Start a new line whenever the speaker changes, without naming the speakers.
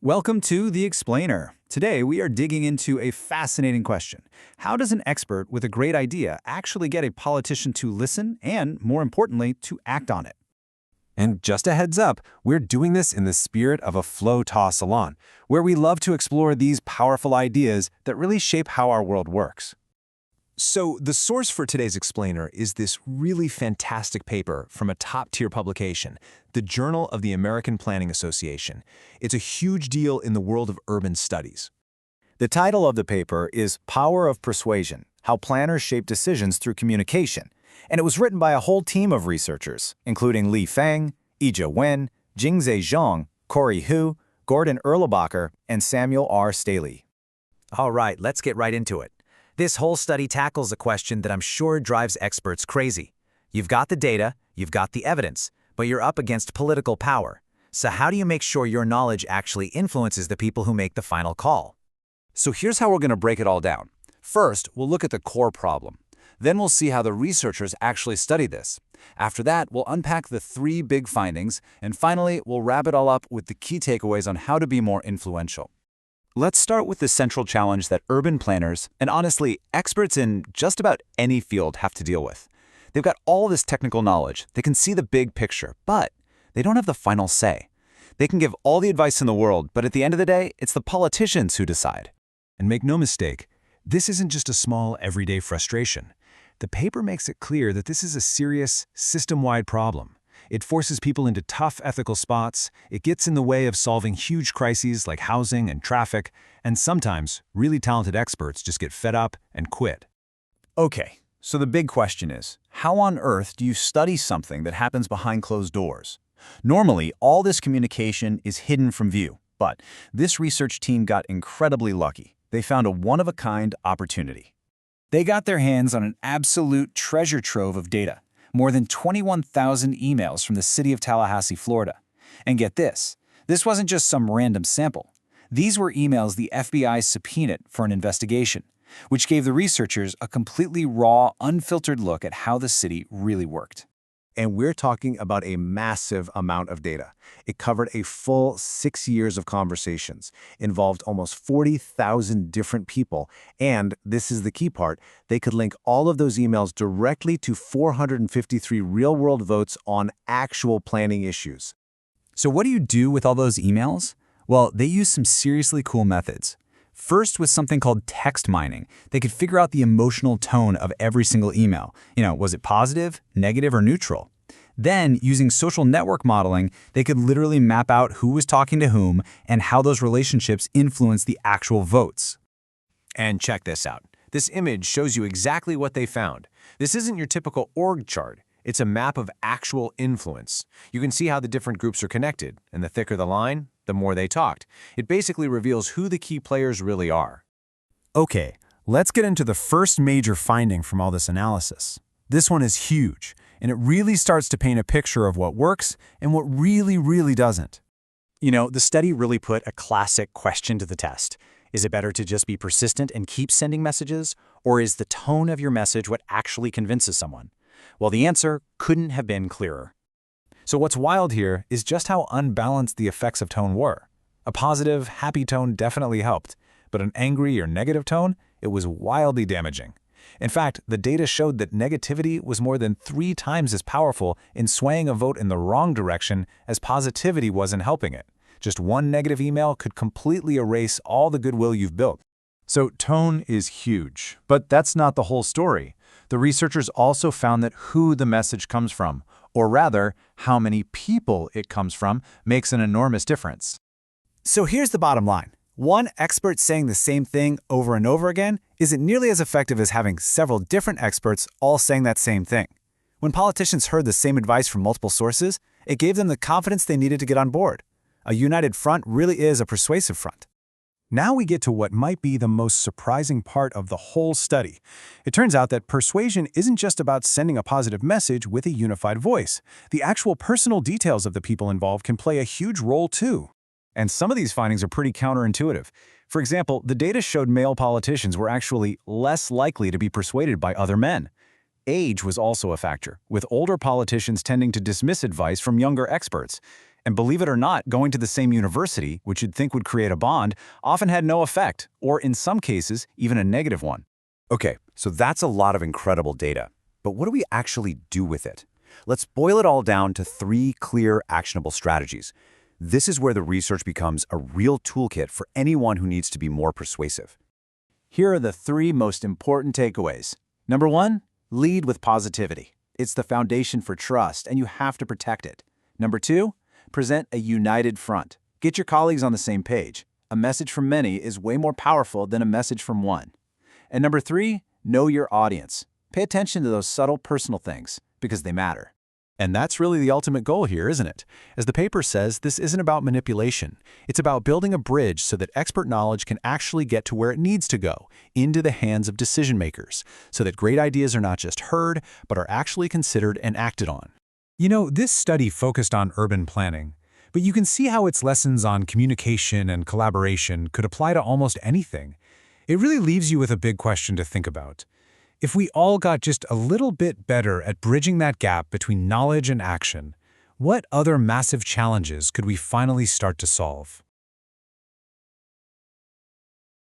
Welcome to The Explainer. Today, we are digging into a fascinating question. How does an expert with a great idea actually get a politician to listen and, more importantly, to act on it?
And just a heads up, we're doing this in the spirit of a flow Salon, where we love to explore these powerful ideas that really shape how our world works. So the source for today's explainer is this really fantastic paper from a top-tier publication, the Journal of the American Planning Association. It's a huge deal in the world of urban studies.
The title of the paper is Power of Persuasion: How Planners Shape Decisions Through Communication, and it was written by a whole team of researchers, including Li Feng, Yizhe Wen, Jingzhe Zhang, Corey Hu, Gordon Erlebacher, and Samuel R. Staley.
All right, let's get right into it. This whole study tackles a question that I'm sure drives experts crazy. You've got the data, you've got the evidence, but you're up against political power. So how do you make sure your knowledge actually influences the people who make the final call?
So here's how we're going to break it all down. First, we'll look at the core problem. Then we'll see how the researchers actually studied this. After that, we'll unpack the three big findings, and finally, we'll wrap it all up with the key takeaways on how to be more influential. Let's start with the central challenge that urban planners, and honestly, experts in just about any field have to deal with. They've got all this technical knowledge, they can see the big picture, but they don't have the final say. They can give all the advice in the world, but at the end of the day, it's the politicians who decide. And make no mistake, this isn't just a small, everyday frustration. The paper makes it clear that this is a serious, system-wide problem. It forces people into tough ethical spots, it gets in the way of solving huge crises like housing and traffic, and sometimes really talented experts just get fed up and quit.
Okay, so the big question is, how on earth do you study something that happens behind closed doors? Normally, all this communication is hidden from view, but this research team got incredibly lucky. They found a one-of-a-kind opportunity. They got their hands on an absolute treasure trove of data. More than 21,000 emails from the city of Tallahassee, Florida. And get this wasn't just some random sample. These were emails the FBI subpoenaed for an investigation, which gave the researchers a completely raw, unfiltered look at how the city really worked.
And we're talking about a massive amount of data. It covered a full 6 years of conversations, involved almost 40,000 different people, and, this is the key part, they could link all of those emails directly to 453 real-world votes on actual planning issues.
So what do you do with all those emails? Well, they use some seriously cool methods. First, with something called text mining, they could figure out the emotional tone of every single email. Was it positive, negative, or neutral? Then, using social network modeling, they could literally map out who was talking to whom and how those relationships influence the actual votes.
And check this out. This image shows you exactly what they found. This isn't your typical org chart. It's a map of actual influence. You can see how the different groups are connected, and the thicker the line, the more they talked. It basically reveals who the key players really are.
Okay, let's get into the first major finding from all this analysis. This one is huge, and it really starts to paint a picture of what works and what really doesn't.
The study really put a classic question to the test. Is it better to just be persistent and keep sending messages, or is the tone of your message what actually convinces someone? Well, the answer couldn't have been clearer.
So what's wild here is just how unbalanced the effects of tone were. A positive, happy tone definitely helped, but an angry or negative tone, it was wildly damaging. In fact, the data showed that negativity was more than 3 times as powerful in swaying a vote in the wrong direction as positivity was in helping it. Just one negative email could completely erase all the goodwill you've built.
So tone is huge, but that's not the whole story. The researchers also found that who the message comes from, or rather, how many people it comes from, makes an enormous difference.
So here's the bottom line. One expert saying the same thing over and over again isn't nearly as effective as having several different experts all saying that same thing. When politicians heard the same advice from multiple sources, it gave them the confidence they needed to get on board. A united front really is a persuasive front.
Now we get to what might be the most surprising part of the whole study. It turns out that persuasion isn't just about sending a positive message with a unified voice. The actual personal details of the people involved can play a huge role too.
And some of these findings are pretty counterintuitive. For example, the data showed male politicians were actually less likely to be persuaded by other men. Age was also a factor, with older politicians tending to dismiss advice from younger experts.
And believe it or not, going to the same university, which you'd think would create a bond, often had no effect, or in some cases, even a negative one.
Okay, so that's a lot of incredible data. But what do we actually do with it? Let's boil it all down to 3 clear, actionable strategies. This is where the research becomes a real toolkit for anyone who needs to be more persuasive.
Here are the 3 most important takeaways. Number 1, lead with positivity. It's the foundation for trust, and you have to protect it. Number 2, present a united front. Get your colleagues on the same page. A message from many is way more powerful than a message from one. And number 3, know your audience. Pay attention to those subtle personal things, because they matter.
And that's really the ultimate goal here, isn't it? As the paper says, this isn't about manipulation. It's about building a bridge so that expert knowledge can actually get to where it needs to go, into the hands of decision makers, so that great ideas are not just heard, but are actually considered and acted on. You know, this study focused on urban planning, but you can see how its lessons on communication and collaboration could apply to almost anything. It really leaves you with a big question to think about. If we all got just a little bit better at bridging that gap between knowledge and action, what other massive challenges could we finally start to solve?